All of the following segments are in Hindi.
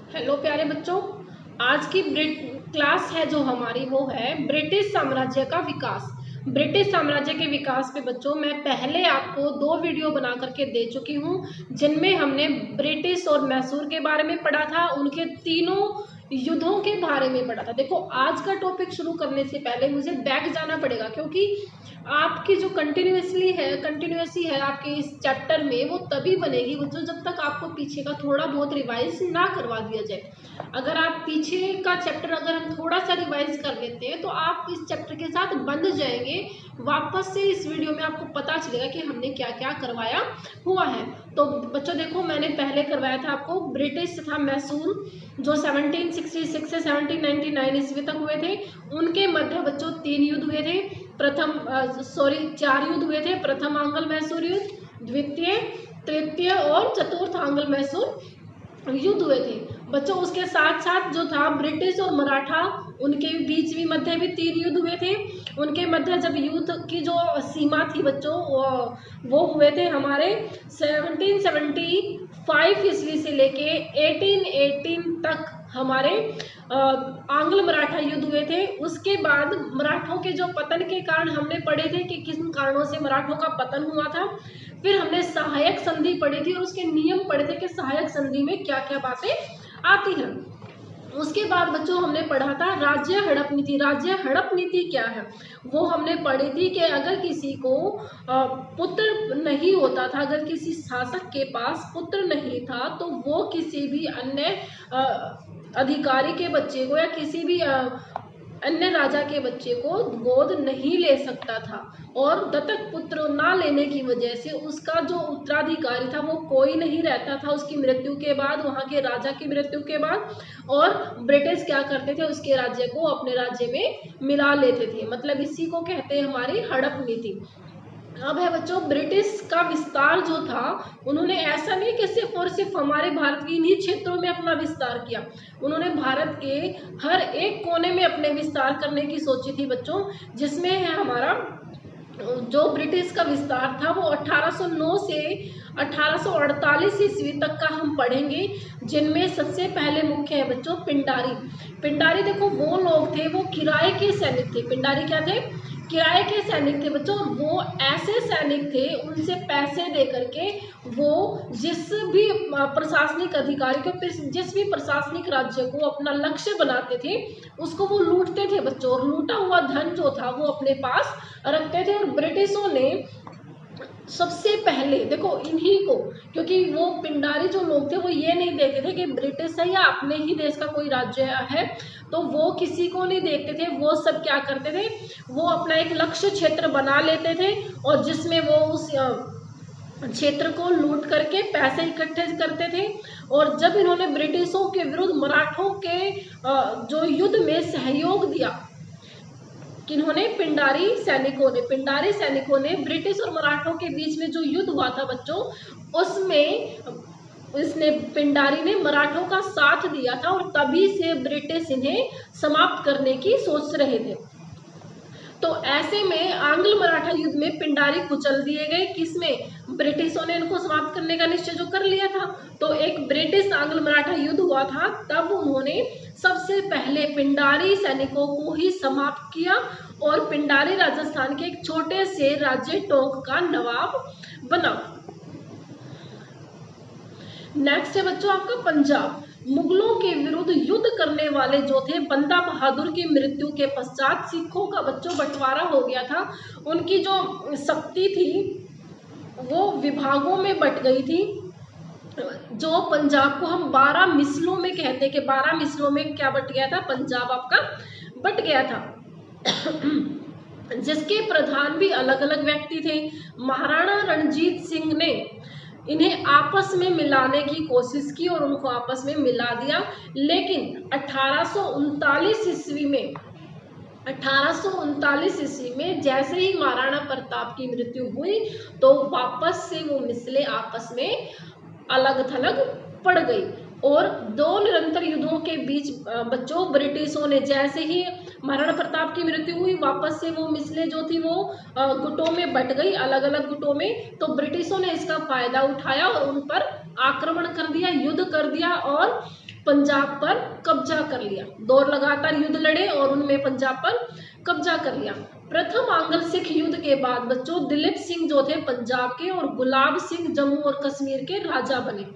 हेलो प्यारे बच्चों, आज की क्लास है जो हमारी वो है ब्रिटिश साम्राज्य का विकास। ब्रिटिश साम्राज्य के विकास पे बच्चों मैं पहले आपको 2 वीडियो बना करके दे चुकी हूँ, जिनमें हमने ब्रिटिश और मैसूर के बारे में पढ़ा था, उनके तीनों युद्धों के बारे में पढ़ा था। देखो, आज का टॉपिक शुरू करने से पहले मुझे बैक जाना पड़ेगा, क्योंकि आपकी जो कंटिन्यूसी है आपके इस चैप्टर में, वो तभी बनेगी बच्चों जब तक आपको पीछे का थोड़ा बहुत रिवाइज ना करवा दिया जाए। अगर आप पीछे का चैप्टर अगर हम थोड़ा सा रिवाइज कर लेते हैं तो आप इस चैप्टर के साथ बंध जाएंगे। वापस से इस वीडियो में आपको पता चलेगा कि हमने क्या क्या करवाया हुआ है। तो बच्चों देखो, मैंने पहले करवाया था आपको ब्रिटिश तथा मैसूर, जो 1766 से 1799 ईस्वी तक हुए थे। उनके मध्य बच्चों 3 युद्ध हुए थे। 4 युद्ध हुए थे। प्रथम आंग्ल मैसूर युद्ध, द्वितीय, तृतीय और चतुर्थ आंग्ल मैसूर युद्ध हुए थे बच्चों। उसके साथ साथ जो था ब्रिटिश और मराठा, उनके बीच भी मध्य भी 3 युद्ध हुए थे। उनके मध्य जब युद्ध की जो सीमा थी बच्चों, वो हुए थे हमारे 1775 ईस्वी से लेके 1818 तक हमारे आंग्ल मराठा युद्ध हुए थे। उसके बाद मराठों के जो पतन के कारण हमने पढ़े थे कि किन कारणों से मराठों का पतन हुआ था। फिर हमने सहायक संधि पढ़ी थी और उसके नियम पढ़े थे कि सहायक संधि में क्या क्या बातें आती हैं। उसके बाद बच्चों हमने पढ़ा था राज्य हड़प नीति। राज्य हड़प नीति क्या है वो हमने पढ़ी थी कि अगर किसी को पुत्र नहीं होता था, अगर किसी शासक के पास पुत्र नहीं था, तो वो किसी भी अन्य अधिकारी के बच्चे को या किसी भी अन्य राजा के बच्चे को गोद नहीं ले सकता था। और दत्तक पुत्र ना लेने की वजह से उसका जो उत्तराधिकारी था वो कोई नहीं रहता था उसकी मृत्यु के बाद, वहां के राजा की मृत्यु के बाद। और ब्रिटिश क्या करते थे, उसके राज्य को अपने राज्य में मिला लेते थे। मतलब इसी को कहते हैं हमारी हड़प नीति। अब है बच्चों ब्रिटिश का विस्तार जो था, उन्होंने ऐसा नहीं कि सिर्फ और सिर्फ हमारे भारत के इन्हीं क्षेत्रों में अपना विस्तार किया, उन्होंने भारत के हर एक कोने में अपने विस्तार करने की सोची थी बच्चों। जिसमें है हमारा जो ब्रिटिश का विस्तार था वो 1809 से 1848 ईस्वी तक का हम पढ़ेंगे, जिनमें सबसे पहले मुख्य है बच्चों पिंडारी। पिंडारी देखो वो लोग थे, वो किराए के सैनिक थे। पिंडारी क्या थे? किराए के सैनिक थे बच्चों। वो ऐसे सैनिक थे, उनसे पैसे दे करके वो जिस भी प्रशासनिक अधिकारी को, जिस भी प्रशासनिक राज्य को अपना लक्ष्य बनाते थे, उसको वो लूटते थे बच्चों। और लूटा हुआ धन जो था वो अपने पास रखते थे। और ब्रिटिशों ने सबसे पहले देखो इन्हीं को, क्योंकि वो पिंडारी जो लोग थे वो ये नहीं देखते थे कि ब्रिटिश है या अपने ही देश का कोई राज्य है, तो वो किसी को नहीं देखते थे। वो सब क्या करते थे, वो अपना एक लक्ष्य क्षेत्र बना लेते थे और जिसमें वो उस क्षेत्र को लूट करके पैसे इकट्ठे करते थे। और जब इन्होंने ब्रिटिशों के विरुद्ध मराठों के जो युद्ध में सहयोग दिया, किन्होंने? पिंडारी सैनिकों ने ब्रिटिश और मराठों के बीच में जो युद्ध हुआ था बच्चों, उसमें पिंडारी ने मराठों का साथ दिया था और तभी से ब्रिटिश इन्हें समाप्त करने की सोच रहे थे। तो ऐसे में आंग्ल मराठा युद्ध में पिंडारी कुचल दिए गए। किसमें? ब्रिटिशों ने इनको समाप्त करने का निश्चय जो कर लिया था। तो एक ब्रिटिश आंग्ल मराठा युद्ध हुआ था, तब उन्होंने सबसे पहले पिंडारी सैनिकों को ही समाप्त किया और पिंडारी राजस्थान के एक छोटे से राज्य टोंक का नवाब बना। नेक्स्ट है बच्चों आपका पंजाब। मुगलों के विरुद्ध युद्ध करने वाले जो थे, बंदा बहादुर की मृत्यु के पश्चात सिखों का बच्चों बंटवारा हो गया था। उनकी जो शक्ति थी वो विभागों में बट गई थी। जो पंजाब को हम 12 मिसलों में कहते हैं कि 12 मिसलों में क्या बट गया था, पंजाब आपका बट गया था। जिसके प्रधान भी अलग अलग व्यक्ति थे। महाराणा रणजीत सिंह ने इन्हें आपस में मिलाने की कोशिश की और उनको आपस में मिला दिया, लेकिन 1839 ईस्वी में जैसे ही महाराणा प्रताप की मृत्यु हुई, तो वापस से वो मिसलें आपस में अलग थलग पड़ गई। और 2 निरंतर युद्धों के बीच बच्चों ब्रिटिशों ने, जैसे ही महाराणा प्रताप की मृत्यु हुई, वापस से वो मिसलें जो थी वो गुटों में बट गई, अलग अलग गुटों में। तो ब्रिटिशों ने इसका फायदा उठाया और उन पर आक्रमण कर दिया, युद्ध कर दिया और पंजाब पर कब्जा कर लिया। 2 लगातार युद्ध लड़े और उनमें पंजाब पर कब्जा कर लिया। प्रथम आंग्ल सिख युद्ध के बाद बच्चों दिलीप सिंह जो थे पंजाब के और गुलाब सिंह जम्मू और कश्मीर के राजा बने।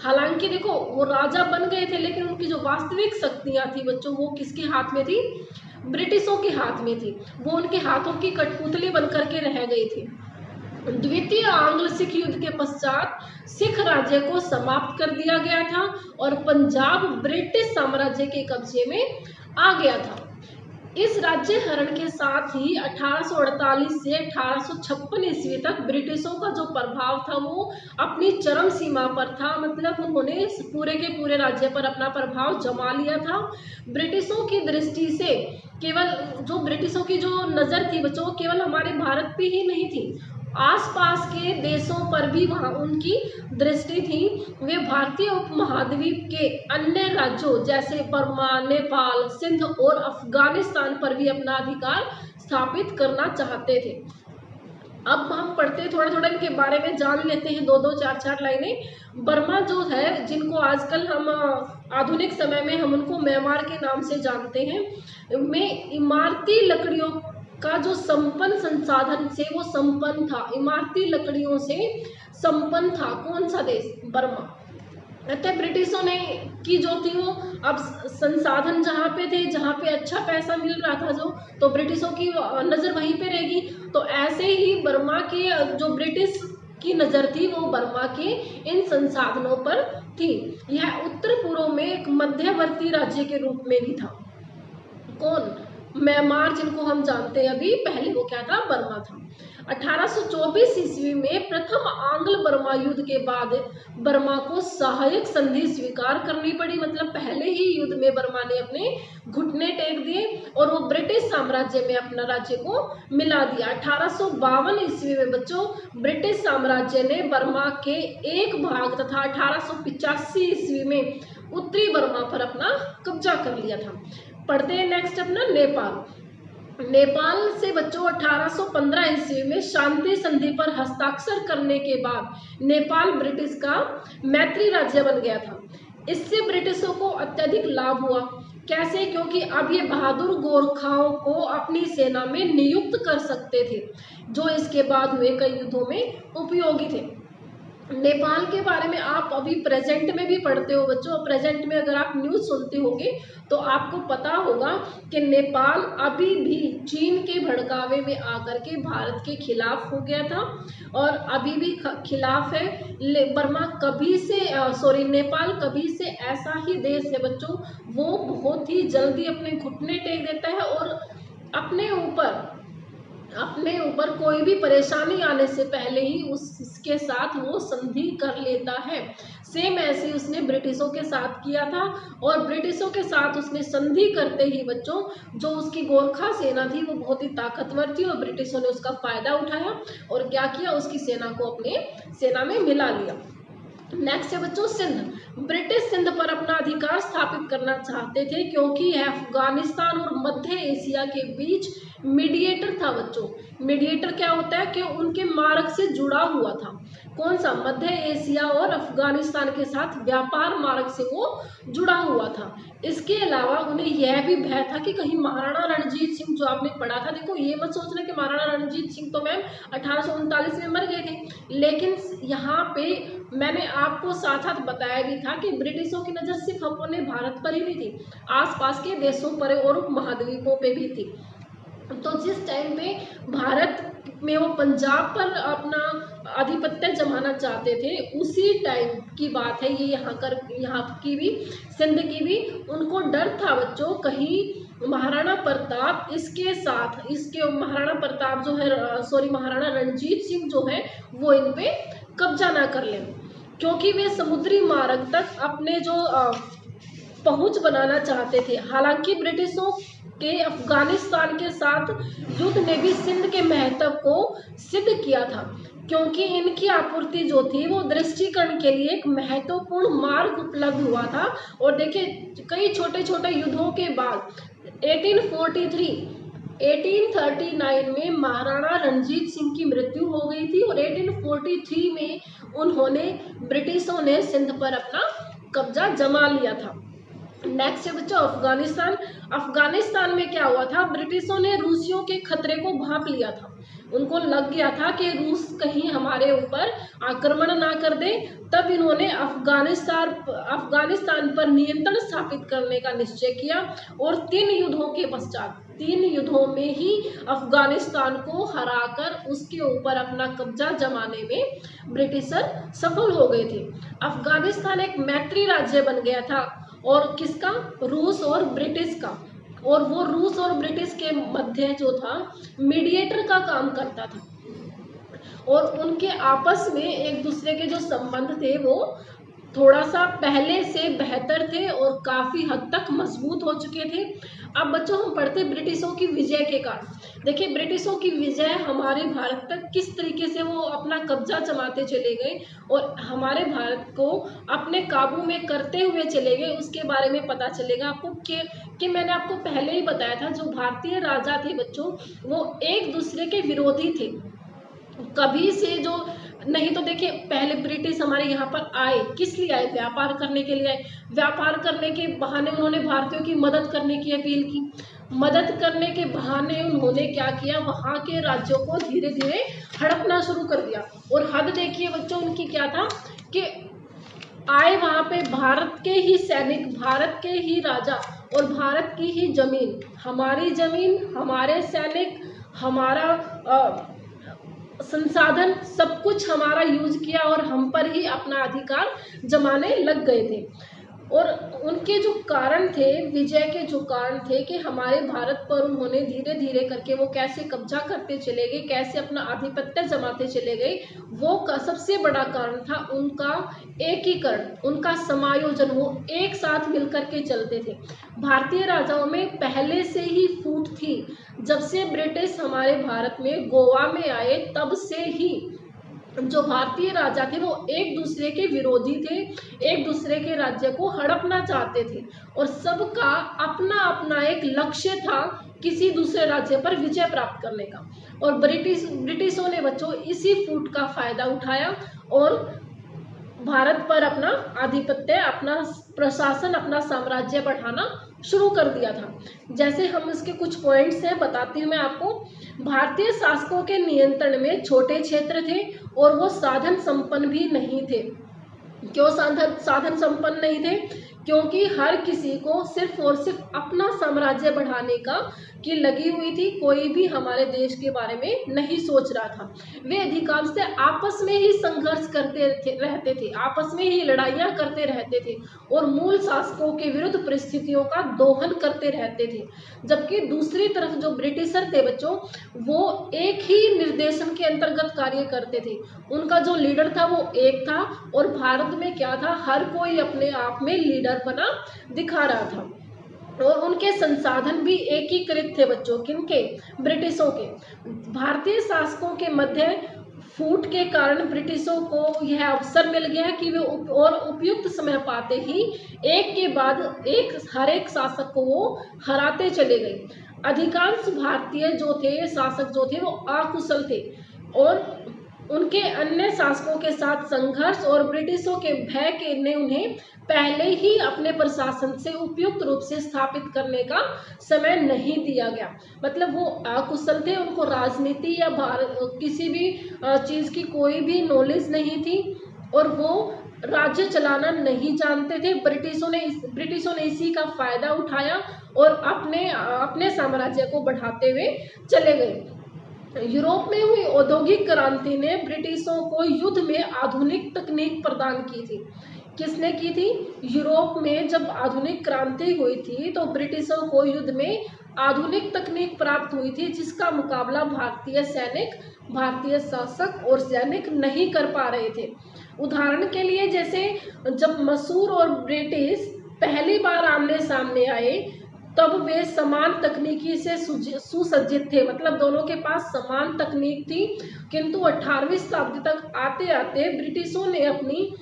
हालांकि देखो वो राजा बन गए थे, लेकिन उनकी जो वास्तविक शक्तियां थी बच्चों वो किसके हाथ में थी? ब्रिटिशों के हाथ में थी। वो उनके हाथों की कठपुतली बनकर के रह गई थी। द्वितीय आंग्ल सिख युद्ध के पश्चात सिख राज्य को समाप्त कर दिया गया था और पंजाब ब्रिटिश साम्राज्य के कब्जे में आ गया था। इस राज्य हरण के साथ ही 1848 से 1856 ईस्वी तक ब्रिटिशों का जो प्रभाव था वो अपनी चरम सीमा पर था। मतलब उन्होंने पूरे के पूरे राज्य पर अपना प्रभाव जमा लिया था। ब्रिटिशों की दृष्टि से केवल जो ब्रिटिशों की जो नज़र थी बच्चों केवल हमारे भारत पे ही नहीं थी, आसपास के देशों पर भी वहाँ उनकी दृष्टि थी। वे भारतीय उपमहाद्वीप के अन्य राज्यों जैसे बर्मा, नेपाल, सिंध और अफगानिस्तान पर भी अपना अधिकार स्थापित करना चाहते थे। अब हम पढ़ते थोड़ा थोड़ा इनके बारे में जान लेते हैं, 2-2, 4-4 लाइनें। बर्मा जो है जिनको आजकल हम आधुनिक समय में हम उनको म्यांमार के नाम से जानते हैं, में इमारती लकड़ियों का जो संपन्न संसाधन से वो संपन्न था, इमारती लकड़ियों से संपन्न था। कौन सा देश? बर्मा। अतः ब्रिटिशों ने की जो थी वो अब संसाधन जहाँ पे थे, जहाँ पे अच्छा पैसा मिल रहा था तो ब्रिटिशों की नज़र वहीं पे रहेगी। तो ऐसे ही बर्मा के जो ब्रिटिश की नज़र थी वो बर्मा के इन संसाधनों पर थी। यह उत्तर पूर्व में एक मध्यवर्ती राज्य के रूप में भी था। कौन? म्यांमार, जिनको हम जानते हैं अभी, पहले वो क्या था? बर्मा था। 1824 ईस्वी में प्रथम आंग्ल बर्मा युद्ध के बाद बर्मा को सहायक संधि स्वीकार करनी पड़ी। मतलब पहले ही युद्ध में बर्मा ने अपने घुटने टेक दिए और वो ब्रिटिश साम्राज्य में अपना राज्य को मिला दिया। 1852 ईस्वी में बच्चों ब्रिटिश साम्राज्य ने बर्मा के एक भाग तथा 1885 ईस्वी में उत्तरी बर्मा पर अपना कब्जा कर लिया था। पढ़ते हैं नेक्स्ट अपना नेपाल। नेपाल से बच्चों 1815 ईस्वी में शांति संधि पर हस्ताक्षर करने के बाद नेपाल ब्रिटिश का मैत्री राज्य बन गया था। इससे ब्रिटिशों को अत्यधिक लाभ हुआ। कैसे? क्योंकि अब ये बहादुर गोरखाओं को अपनी सेना में नियुक्त कर सकते थे, जो इसके बाद हुए कई युद्धों में उपयोगी थे। नेपाल के बारे में आप अभी प्रेजेंट में भी पढ़ते हो बच्चों। प्रेजेंट में अगर आप न्यूज़ सुनते होंगे तो आपको पता होगा कि नेपाल अभी भी चीन के भड़कावे में आकर के भारत के खिलाफ हो गया था और अभी भी खिलाफ है। बर्मा कभी से नेपाल कभी से ऐसा ही देश है बच्चों, वो बहुत ही जल्दी अपने घुटने टेक देता है और अपने ऊपर कोई भी परेशानी आने से पहले ही उसके साथ वो संधि कर लेता है। सेम ऐसे उसने ब्रिटिशों के साथ किया था और ब्रिटिशों के साथ उसने संधि करते ही बच्चों जो उसकी गोरखा सेना थी वो बहुत ही ताकतवर थी और ब्रिटिशों ने उसका फायदा उठाया और क्या किया, उसकी सेना को अपने सेना में मिला लिया। नेक्स्ट है बच्चों सिंध। ब्रिटिश सिंध पर अपना अधिकार स्थापित करना चाहते थे क्योंकि यह अफगानिस्तान और मध्य एशिया के बीच मीडिएटर था बच्चों। मीडिएटर क्या होता है कि उनके मार्ग से जुड़ा हुआ था। कौन सा? मध्य एशिया और अफगानिस्तान के साथ व्यापार मार्ग से वो जुड़ा हुआ था। इसके अलावा उन्हें यह भी भय था कि कहीं महाराणा रणजीत सिंह, जो आपने पढ़ा था, देखो ये मत सोचना कि महाराणा रणजीत सिंह तो मैम 1839 में मर गए थे, लेकिन यहाँ पे मैंने आपको साथ साथ बताया भी था कि ब्रिटिशों की नज़र सिर्फ अपने भारत पर ही नहीं थी, आसपास के देशों पर और उपमहाद्वीपों पे भी थी। तो जिस टाइम पे भारत में वो पंजाब पर अपना आधिपत्य जमाना चाहते थे उसी टाइम की बात है ये। यहाँ की भी सिंध की भी उनको डर था बच्चों, कहीं महाराणा प्रताप इसके महाराणा प्रताप जो है महाराणा रणजीत सिंह जो है वो इन पे कब्जा ना कर लें, क्योंकि वे समुद्री मार्ग तक अपने जो पहुंच बनाना चाहते थे। हालांकि ब्रिटिशों के अफगानिस्तान के साथ युद्ध ने भी सिंध के महत्व को सिद्ध किया था, क्योंकि इनकी आपूर्ति जो थी वो दृष्टिकरण के लिए एक महत्वपूर्ण मार्ग उपलब्ध हुआ था। और देखिए कई छोटे छोटे युद्धों के बाद 1839 में महाराणा रणजीत सिंह की मृत्यु हो गई थी और 1843 में ब्रिटिशों ने सिंध पर अपना कब्जा जमा लिया था। नेक्स्ट है बच्चों अफगानिस्तान। अफगानिस्तान में क्या हुआ था, ब्रिटिशों ने रूसियों के खतरे को भांप लिया था। उनको लग गया था कि रूस कहीं हमारे ऊपर आक्रमण ना कर दे, तब इन्होंने अफगानिस्तान पर नियंत्रण स्थापित करने का निश्चय किया। और 3 युद्धों में ही अफगानिस्तान को हराकर उसके ऊपर अपना कब्जा जमाने में ब्रिटिशर सफल हो गए थे। अफगानिस्तान एक मैत्री राज्य बन गया था, और किसका, रूस और ब्रिटिश का। और वो रूस और ब्रिटिश के मध्य जो था मीडिएटर का काम करता था, और उनके आपस में एक दूसरे के जो संबंध थे वो थोड़ा सा पहले से बेहतर थे और काफी हद तक मजबूत हो चुके थे। अब बच्चों हम पढ़ते ब्रिटिशों की विजय के कारण। देखिए ब्रिटिशों की विजय हमारे भारत तक किस तरीके से वो अपना कब्जा जमाते चले गए और हमारे भारत को अपने काबू में करते हुए चले गए, उसके बारे में पता चलेगा आपको कि मैंने आपको पहले ही बताया था, जो भारतीय राजा थे बच्चों वो एक दूसरे के विरोधी थे कभी से। जो नहीं तो देखिए पहले ब्रिटिश हमारे यहाँ पर आए, किस लिए आए, व्यापार करने के लिए आए। व्यापार करने के बहाने उन्होंने भारतीयों की मदद करने की अपील की। मदद करने के बहाने उन्होंने क्या किया, वहाँ के राज्यों को धीरे धीरे हड़पना शुरू कर दिया। और हद देखिए बच्चों उनकी क्या था कि आए वहाँ पे भारत के ही सैनिक, भारत के ही राजा और भारत की ही जमीन, हमारे सैनिक, हमारा संसाधन, सब कुछ हमारा यूज किया और हम पर ही अपना अधिकार जमाने लग गए थे। और उनके जो कारण थे, विजय के जो कारण थे कि हमारे भारत पर उन्होंने धीरे धीरे करके वो कैसे कब्जा करते चले गए, कैसे अपना आधिपत्य जमाते चले गए, वो का सबसे बड़ा कारण था उनका एकीकरण, उनका समायोजन। वो एक साथ मिलकर के चलते थे। भारतीय राजाओं में पहले से ही फूट थी। जब से ब्रिटिश हमारे भारत में गोवा में आए तब से ही जो भारतीय राजा थे वो एक दूसरे के विरोधी थे, एक दूसरे के राज्य को हड़पना चाहते थे, और सबका अपना अपना एक लक्ष्य था किसी दूसरे राज्य पर विजय प्राप्त करने का। और ब्रिटिशों ने बच्चों इसी फूट का फायदा उठाया और भारत पर अपना आधिपत्य, अपना प्रशासन, अपना साम्राज्य बढ़ाना शुरू कर दिया था। जैसे हम इसके कुछ पॉइंट्स हैं बताती हूँ मैं आपको। भारतीय शासकों के नियंत्रण में छोटे क्षेत्र थे और वो साधन संपन्न भी नहीं थे। क्यों साधन संपन्न नहीं थे? क्योंकि हर किसी को सिर्फ और सिर्फ अपना साम्राज्य बढ़ाने का की लगी हुई थी, कोई भी हमारे देश के बारे में नहीं सोच रहा था। वे अधिकांश से आपस में ही संघर्ष करते रहते थे, आपस में ही लड़ाइयाँ करते रहते थे और मूल शासकों के विरुद्ध परिस्थितियों का दोहन करते रहते थे। जबकि दूसरी तरफ जो ब्रिटिशर थे बच्चों, वो एक ही निर्देशन के अंतर्गत कार्य करते थे। उनका जो लीडर था वो एक था, और भारत में क्या था, हर कोई अपने आप में लीडर बना दिखा रहा था। और उनके संसाधन भी एकीकृत थे बच्चों, किनके, ब्रिटिशों के। भारतीय शासकों के मध्य फूट के कारण ब्रिटिशों को यह अवसर मिल गया कि वे और उपयुक्त समय पाते ही एक के बाद एक हर एक शासक को वो हराते चले गए। अधिकांश भारतीय जो थे, शासक जो थे, वो अकुशल थे और उनके अन्य शासकों के साथ संघर्ष और ब्रिटिशों के भय के ने उन्हें पहले ही अपने प्रशासन से उपयुक्त रूप से स्थापित करने का समय नहीं दिया गया। मतलब वो अकुशल थे, उनको राजनीति या किसी भी चीज की कोई भी नॉलेज नहीं थी और वो राज्य चलाना नहीं जानते थे। ब्रिटिशों ने इसी का फायदा उठाया और अपने साम्राज्य को बढ़ाते हुए चले गए। यूरोप में हुई औद्योगिक क्रांति ने ब्रिटिशों को युद्ध में आधुनिक तकनीक प्रदान की थी। किसने की थी? यूरोप में जब आधुनिक क्रांति हुई थी तो ब्रिटिशों को युद्ध में आधुनिक तकनीक प्राप्त हुई थी, जिसका मुकाबला भारतीय सैनिक, भारतीय शासक और सैनिक नहीं कर पा रहे थे। उदाहरण के लिए जैसे जब मसूर और ब्रिटिश पहली बार आमने सामने आए तब वे समान तकनीकी से सुसज्जित थे, मतलब दोनों के पास समान तकनीक थी। किंतु 18वीं शताब्दी तक आते आते ब्रिटिशों ने अपनी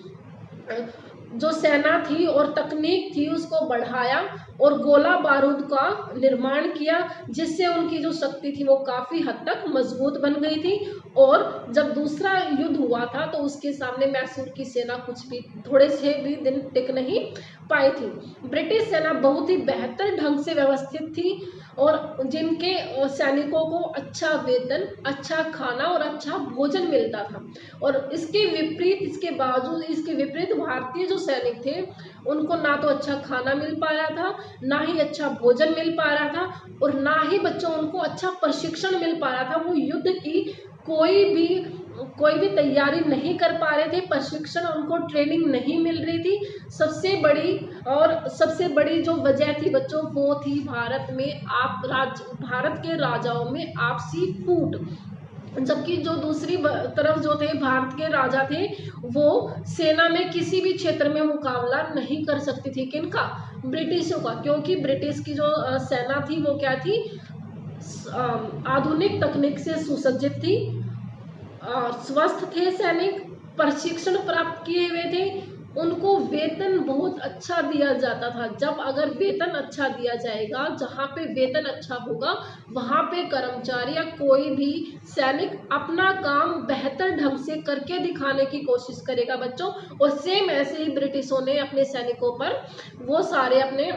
जो सेना थी और तकनीक थी उसको बढ़ाया और गोला बारूद का निर्माण किया, जिससे उनकी जो शक्ति थी वो काफी हद तक मजबूत बन गई थी। और जब दूसरा युद्ध हुआ था तो उसके सामने मैसूर की सेना कुछ भी, थोड़े से भी दिन टिक नहीं पाई थी। ब्रिटिश सेना बहुत ही बेहतर ढंग से व्यवस्थित थी और जिनके सैनिकों को अच्छा वेतन, अच्छा खाना और अच्छा भोजन मिलता था। और इसके विपरीत भारतीय जो सैनिक थे उनको ना तो अच्छा खाना मिल पा रहा था, ना ही अच्छा भोजन मिल पा रहा था, और ना ही बच्चों उनको अच्छा प्रशिक्षण मिल पा रहा था। वो युद्ध की कोई भी तैयारी नहीं कर पा रहे थे, प्रशिक्षण उनको ट्रेनिंग नहीं मिल रही थी। सबसे बड़ी जो वजह थी बच्चों, वो थी भारत के राजाओं में आपसी फूट। जबकि जो दूसरी तरफ जो थे भारत के राजा थे, वो सेना में किसी भी क्षेत्र में मुकाबला नहीं कर सकती थी। किनका? ब्रिटिशों का। क्योंकि ब्रिटिश की जो सेना थी वो क्या थी? आधुनिक तकनीक से सुसज्जित थी, स्वस्थ थे सैनिक, प्रशिक्षण प्राप्त किए हुए थे, उनको वेतन बहुत अच्छा दिया जाता था। जब अगर वेतन अच्छा दिया जाएगा, जहाँ पे वेतन अच्छा होगा वहाँ पे कर्मचारी या कोई भी सैनिक अपना काम बेहतर ढंग से करके दिखाने की कोशिश करेगा बच्चों। और सेम ऐसे ही ब्रिटिशों ने अपने सैनिकों पर वो सारे अपने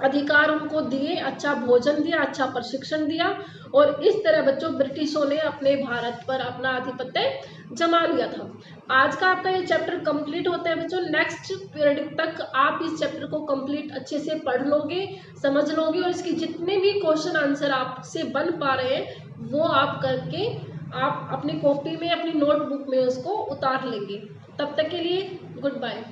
अधिकार उनको दिए, अच्छा भोजन दिया, अच्छा प्रशिक्षण दिया, और इस तरह बच्चों ब्रिटिशों ने अपने भारत पर अपना आधिपत्य जमा लिया था। आज का आपका ये चैप्टर कंप्लीट होता है बच्चों। नेक्स्ट पीरियड तक आप इस चैप्टर को कंप्लीट अच्छे से पढ़ लोगे, समझ लोगे, और इसके जितने भी क्वेश्चन आंसर आपसे बन पा रहे हैं वो आप करके आप अपनी कॉपी में, अपनी नोटबुक में उसको उतार लेंगे। तब तक के लिए गुड बाय।